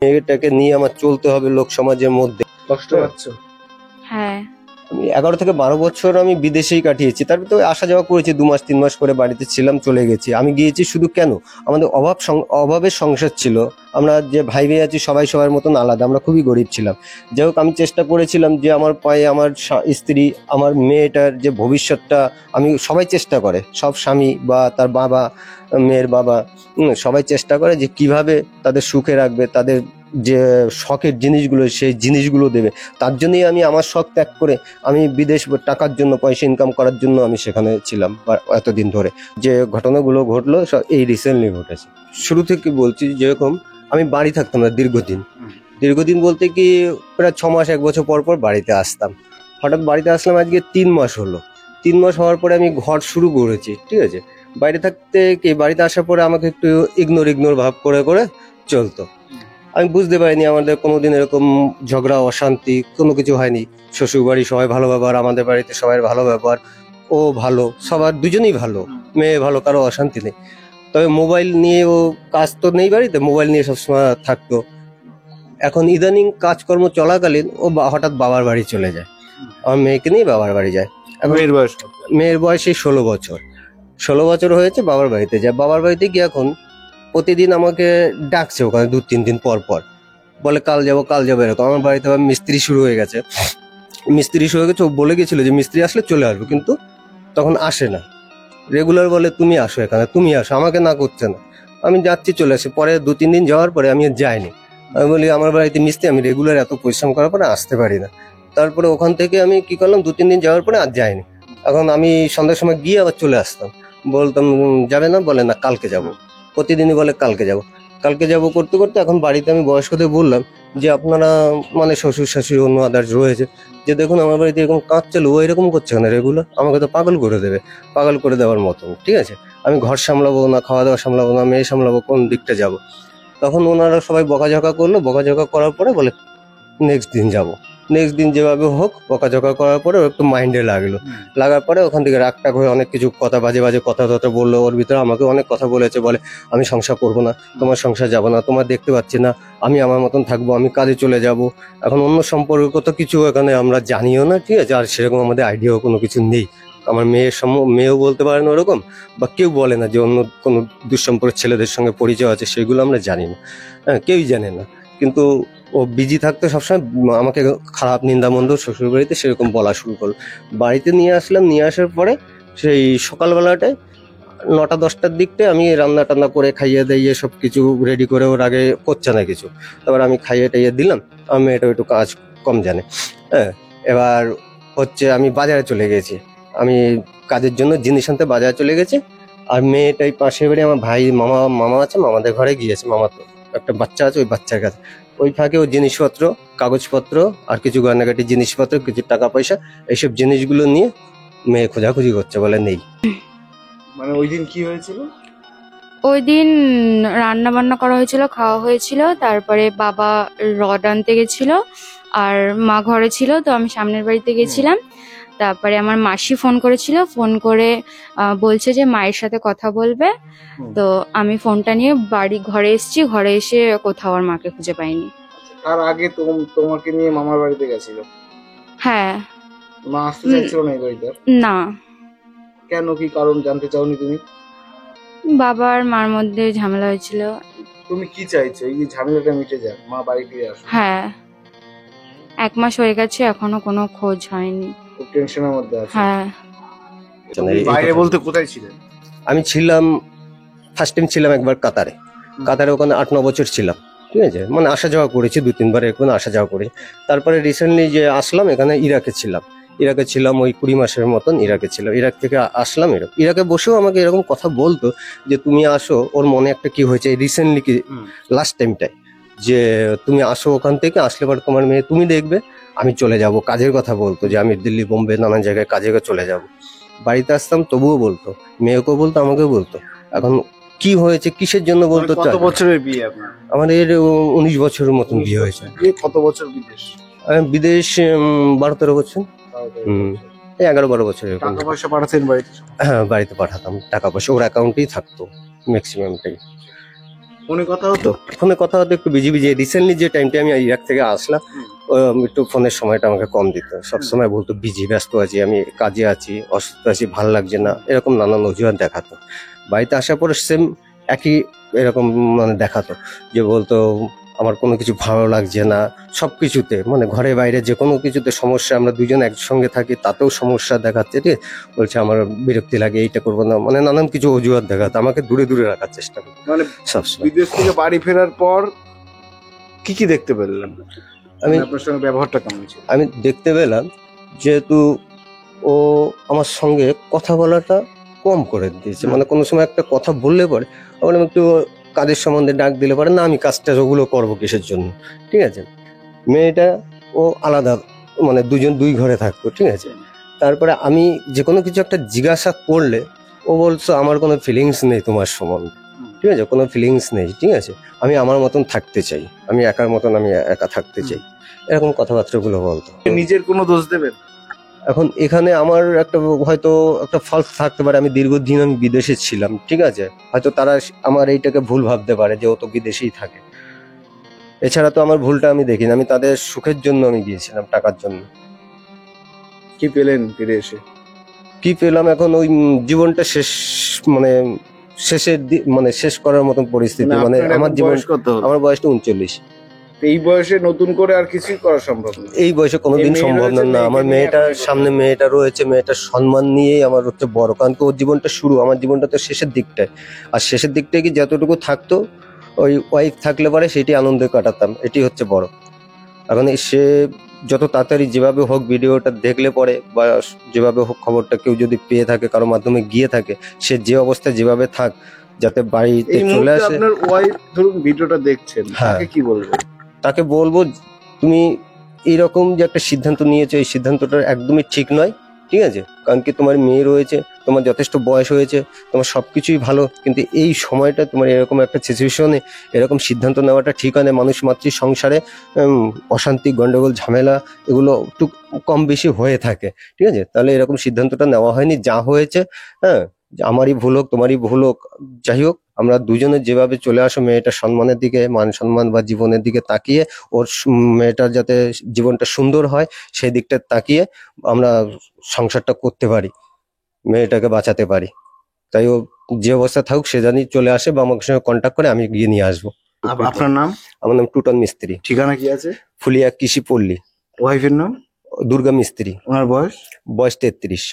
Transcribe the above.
মেয়েটাকে নিয়ে আমার চলতে হবে লোক সমাজের মধ্যে। কষ্ট পাচ্ছ? হ্যাঁ। আমি 11 থেকে 12 বছর আমি বিদেশেই কাটিয়েছি। তারপর তো আসা যাওয়া করেছি, 2 মাস 3 মাস করে বাড়িতে ছিলাম, চলে গেছি। আমি গিয়েছি শুধু কেন, আমাদের অভাবের সংসার ছিল। আমরা যে ভাই ভাই আছি সবাই সবার মতন আলাদা, আমরা খুবই গরিব ছিলাম। যাই হোক, আমি চেষ্টা করেছিলাম যে আমার পায়ে আমার স্ত্রী, আমার মেয়েটার যে ভবিষ্যৎটা, আমি সবাই চেষ্টা করে, সব স্বামী বা তার বাবা, মেয়ের বাবা, সবাই চেষ্টা করে যে কিভাবে তাদের সুখে রাখবে, তাদের যে শখের জিনিসগুলো সেই জিনিসগুলো দেবে। তার জন্যই আমি আমার শখ ত্যাগ করে আমি বিদেশ টাকার জন্য, পয়সা ইনকাম করার জন্য আমি সেখানে ছিলাম এতদিন ধরে। যে ঘটনাগুলো ঘটলো সব এই রিসেন্টলি ঘটেছে। শুরু থেকে বলছি, যেরকম আমি বাড়ি থাকতাম না দীর্ঘদিন বলতে কি প্রায় 6 মাস 1 বছর পর পর বাড়িতে আসতাম। হঠাৎ বাড়িতে আসলাম, আজকে 3 মাস হলো। 3 মাস হওয়ার পরে আমি ঘর শুরু করেছি, ঠিক আছে। বাইরে থাকতে কি বাড়িতে আসার পরে আমাকে একটু ইগনোর ভাব করে করে চলতো। আমি বুঝতে পারিনি আমাদের কোনোদিন এরকম ঝগড়া অশান্তি কোনো কিছু হয়নি। শ্বশুর বাড়ি সবাই ভালো ব্যবহার, আমাদের বাড়িতে সবাই ভালো ব্যবহার, ও ভালো, সবার দুজনেই ভালো, মেয়ে ভালো, কারো অশান্তি নেই। তবে মোবাইল নিয়ে ও কাজ তো নেই বাড়িতে, মোবাইল নিয়ে সবসময় থাকতো। এখন ইদানিং কাজকর্ম চলাকালীন ও হঠাৎ বাবার বাড়ি চলে যায়, আমার মেয়েকে নিয়ে বাবার বাড়ি যায়। এখন মেয়ের বয়স এই 16 বছর হয়েছে, বাবার বাড়িতে যায়। বাবার বাড়িতে গিয়ে এখন প্রতিদিন আমাকে ডাকছে ওখানে 2-3 দিন পর পর, বলে কাল যাবো এরকম। আমার বাড়িতে আবার মিস্ত্রি শুরু হয়ে গেছে, ও বলে গেছিল যে মিস্ত্রি আসলে চলে আসবে, কিন্তু তখন আসে না। রেগুলার বলে তুমি আসো এখানে, তুমি আসো, আমাকে না করছে না। আমি যাচ্ছি, চলে আসে। পরে 2-3 দিন যাওয়ার পরে আমি আর যাইনি। আমি বলি আমার বাড়িতে মিস্ত্রি, আমি রেগুলার এত পরিশ্রম করার পরে আসতে পারি না। তারপরে ওখান থেকে আমি কি করলাম, 2-3 দিন যাওয়ার পরে আর যাইনি। এখন আমি সন্ধ্যার সময় গিয়ে আবার চলে আসতাম। বলতাম যাবে না, বলে না কালকে যাব। প্রতিদিনই বলে কালকে যাব করতে করতে এখন বাড়িতে আমি বয়স্কদের বললাম যে আপনারা মানে শ্বশুর শাশুড়ি অন্য আদার্স রয়েছে, যে দেখুন আমার বাড়িতে এরকম কাজ চালু, ও এরকম করছে না রেগুলার, আমাকে তো পাগল করে দেওয়ার মতন, ঠিক আছে। আমি ঘর সামলাবো না, খাওয়া দাওয়া সামলাবো না, মেয়ে সামলাবো, কোন দিকটা যাব। তখন ওনারা সবাই বকাঝকা করলো, বকাঝকা করার পরে বলে নেক্সট দিন যেভাবে হোক বকাঝকা করার পরে ও একটু মাইন্ডে লাগার পরে ওখান থেকে রাগটাগ হয়ে অনেক কিছু কথা, বাজে কথা বললো। ওর ভিতরে আমাকে অনেক কথা বলেছে, বলে আমি সংসার করবো না, তোমার সংসার যাবো না, তোমার দেখতে পাচ্ছি না, আমি আমার মতন থাকবো, আমি কাজে চলে যাব। এখন অন্য সম্পর্ক তো কিছু এখানে আমরা জানিও না, ঠিক আছে, আর সেরকম আমাদের আইডিয়াও কোনো কিছু নেই। আমার মেয়েও বলতে পারে না ওরকম, বা কেউ বলে না যে অন্য কোনো দুঃসম্পর্ক ছেলেদের সঙ্গে পরিচয় আছে, সেগুলো আমরা জানি না, হ্যাঁ, কেউই জানে না। কিন্তু ও বিজি থাকতে সবসময় আমাকে খারাপ নিন্দামন্দ শ্বশুর বাড়িতে সেরকম বলা শুরু করলো। বাড়িতে নিয়ে আসার পরে সেই সকালবেলাটায় 9টা-10টার দিকটায় আমি রান্না টান্না করে খাইয়ে দাইয়ে সব কিছু রেডি করে, ওর আগে করছে না কিছু, তারপর আমি খাইয়ে টাইয়ে দিলাম। আমার মেয়েটা একটু কাজ কম জানে, হ্যাঁ। এবার হচ্ছে আমি বাজারে চলে গেছি, আমি কাজের জন্য জিনিস আনতে বাজারে চলে গেছি। আর মেয়েটাই পাশের বাড়ি আমার ভাই মামা আছে, মামাদের ঘরে গিয়েছে। মামা তো একটা বাচ্চা আছে, ওই বাচ্চার কাছে। ওই ফাঁকে ওই জিনিসপত্র, কাগজপত্র আর কিছু গয়নাগাটি জিনিসপত্র, কিছু টাকা পয়সা, এইসব জিনিসগুলো নিয়ে মেয়ে খোঁজাখুঁজি করছে, বলে নেই। মানে ওই দিন কি হয়েছিল? ওই দিন রান্না বান্না করা হয়েছিল, খাওয়া হয়েছিল, তারপরে বাবা রড আনতে গেছিল আর মা ঘরে ছিল, তো আমি সামনের বাড়িতে গেছিলাম। তারপরে আমার মাসি ফোন করেছিল, ফোন করে বলছে যে মায়ের সাথে কথা বলবে। তো আমি ফোনটা নিয়ে ঘরে এসেছি, ঘরে এসে কোথাও আর মাকে খুঁজে পাইনি। তার আগে তোমাকে নিয়ে মামার বাড়িতে গেছিল? হ্যাঁ। মা আসতে চাইছিল না এই বাড়িতে? না। কেন, কি কারণ জানতে চাওনি তুমি? বাবার মার মধ্যে ঝামেলা হয়েছিল। তুমি কি চাইছো এই ঝামেলাটা মিটে যাক, মা বাড়ি ফিরে আসুক? হ্যাঁ, 1 মাস হয়ে গেছে, এখনো কোনো খোঁজ হয়নি। খুব টেনশনের মধ্যে আছো? হ্যাঁ। তুমি বাইরে বলতে কোথায় ছিলেন? আমি ছিলাম, ফার্স্ট টাইম ছিলাম একবার কাতারে। ওখানে 8-9 বছর ছিলাম, ঠিক আছে। মানে আসা যাওয়া করেছি, 2-3 বার এখানে আসা যাওয়া করেছি। তারপরে রিসেন্টলি যে আসলাম এখানে, ইরাকে ছিলাম ওই 20 মাসের মতন ইরাকে ছিলাম। ইরাক থেকে আসলাম। ইরাকে বসেও আমাকে এরকম কথা বলতো যে তুমি আসো, ওর মনে একটা কি হয়েছে রিসেন্টলি, কি লাস্ট টাইমটাই, যে তুমি আসো ওখান থেকে, আসলে পরে তোমার মেয়ে তুমি দেখবে, আমি চলে যাব। কাজের কথা বলতো যে আমি দিল্লি বোম্বে নানান জায়গায় কাজে চলে যাব। বাড়িতে আসতাম তবুও বলতো, মেয়েকেও বলতো, আমাকেও বলতো। এখন কি হয়েছে, কিসের জন্য বলতো? কত বছরের বিয়ে আপনার? আমাদের 19 বছরের মতন বিয়ে হয়েছে। কত বছর বিদেশ? বিদেশ 12-13 বছর। এই 11-12 বছর। টাকা পয়সা পাঠাতেন বাড়িতে? হ্যাঁ, বাড়িতে পাঠাতাম টাকা পয়সা, ওর অ্যাকাউন্টেই থাকতো ম্যাক্সিমামটাই। ফোনে কথা হতো? ফোনে কথা হতো একটু বিজি বিজি। রিসেন্টলি যে টাইমটা আমি ইরাক থেকে আসলাম, একটু ফোনের সময়টা আমাকে কম দিত। সবসময় বলতো বিজি, ব্যস্ত আছি, আমি কাজে আছি, অসুস্থ আছি, ভাল লাগছে না, এরকম নানান অজুহাত দেখাতো। বাড়িতে আসার পরে সেম একই এরকম মানে দেখাতো, যে বলতো আমার কোনো কিছু ভালো লাগছে না, সবকিছুতে মানে ঘরে বাইরে যে কোনো কিছুতে সমস্যা। আমরা দুজন একসঙ্গে থাকি তাতেও সমস্যা দেখাচ্ছে, ঠিক আছে? বলছে আমার বিরক্তি লাগে, এইটা করবো না, মানে নানান কিছু অজুহাত দেখাতো, আমাকে দূরে দূরে রাখার চেষ্টা করতো মানে সবসময়। বিদেশ থেকে বাড়ি ফেরার পর কি কি দেখতে পেলেন? আমি আপনার সঙ্গে ব্যবহারটা কেমন ছিল? আমি দেখতে পেলাম যেহেতু ও আমার সঙ্গে কথা বলাটা কম করে দিয়েছে, মানে কোনো সময় একটা কথা বললে পরে আমার একটু কাজের সম্বন্ধে ডাক দিলে পারে না, আমি কাজটা ওগুলো করবো কিসের জন্য, ঠিক আছে? মেয়েটা ও আলাদা, মানে দুজন দুই ঘরে থাকতো, ঠিক আছে? তারপরে আমি যে কোনো কিছু একটা জিজ্ঞাসা করলে ও বলছো আমার কোনো ফিলিংস নেই তোমার সম্বন্ধে, ঠিক আছে? কোনো ফিলিংস নেই, ঠিক আছে? আমি আমার মতন থাকতে চাই, আমি একার মতন আমি একা থাকতে চাই, এরকম কথাবার্তাগুলো বলতো। নিজের কোনো দোষ দেবেন? এখন এখানে আমার একটা হয়তো একটা ফল্ট থাকতে পারে, আমি দীর্ঘদিন আমি বিদেশে ছিলাম, ঠিক আছে? হয়তো তারা আমার এইটাকে ভুল ভাবতে পারে যে ও তো বিদেশেই থাকে। এছাড়া তো আমার ভুলটা আমি দেখি না, আমি তাদের সুখের জন্য আমি গিয়েছিলাম, টাকার জন্য। কি পেলেন ফিরে এসে? কি পেলাম এখন ওই জীবনটা শেষ, মানে মানে শেষ করার মতন পরিস্থিতি, মানে আপনার আমার এখন জীবন। বয়স কত হলো? আমার বয়সটা 39। এই বয়সে নতুন করে আর কিছুই করা সম্ভব না। এই বয়সে কোনোদিন এই মেয়ে সম্ভব রয়েছে, না। আমার মেয়েকে নিয়ে মেয়েটার আপনি সামনে মেয়েটা রয়েছে, মেয়েটার সম্মান নিয়েই আমার হচ্ছে বড়, কারণ কি ওর জীবনটা শুরু, আমার জীবনটা তো শেষের দিকটায়। আর শেষের দিকটায় কি যতটুকু থাকতো ওই ওয়াইফ থাকলে পারে সেটি আনন্দে কাটাতাম, এটি হচ্ছে বড়। এখন সে যত তাড়াতাড়ি যেভাবে হোক ভিডিওটা দেখলে পরে বা যেভাবে হোক খবরটা কেউ যদি পেয়ে থাকে, কারোর মাধ্যমে গিয়ে থাকে, সে যে অবস্থায় যেভাবে থাক, যাতে বাড়িতে এই চলে মুহূর্তে আসে। আপনার ওয়াইফ ধরুন ভিডিওটা দেখছেন, হ্যাঁ। তাকে কি বলবেন? তাকে বলবো তুমি এইরকম যে একটা সিদ্ধান্ত নিয়েছো, এই সিদ্ধান্তটা একদমই ঠিক নয়, ঠিক আছে? কারণ কি তোমার মেয়ে রয়েছে, তোমার যথেষ্ট বয়স হয়েছে, তোমার সবকিছুই ভালো, কিন্তু এই সময়টা তোমার এরকম একটা সিচুয়েশনে এরকম সিদ্ধান্ত নেওয়াটা ঠিক হয় না। মানুষ মাতৃ সংসারে অশান্তি, গন্ডগোল, ঝামেলা এগুলো একটু কম বেশি হয়ে থাকে, ঠিক আছে? তাহলে এরকম সিদ্ধান্তটা নেওয়া হয়নি, যা হয়েছে, হ্যাঁ, যে আমারই ভুল হোক তোমারই ভুল হোক, যাই হোক, আমরা দুজনে যেভাবে চলে আসো মেয়েটার সম্মানের দিকে, মান সম্মান বা জীবনের দিকে তাকিয়ে, ওর মেয়েটার যাতে জীবনটা সুন্দর হয় সেই দিকটা তাকিয়ে আমরা সংসারটা করতে পারি, মেয়েটাকে বাঁচাতে পারি। তাই ও যে অবস্থা থাকুক সে জানি চলে আসে বা আমাকে সঙ্গে কন্ট্যাক্ট করে, আমি গিয়ে নিয়ে আসবো। আপনার নাম? আমার নাম টুটন মিস্ত্রি, ঠিকানা কি আছে? ফুলিয়া কৃষি পল্লী, ওয়াইফের নাম? দুর্গা মিস্ত্রি, ওনার বয়স? বয়স 33।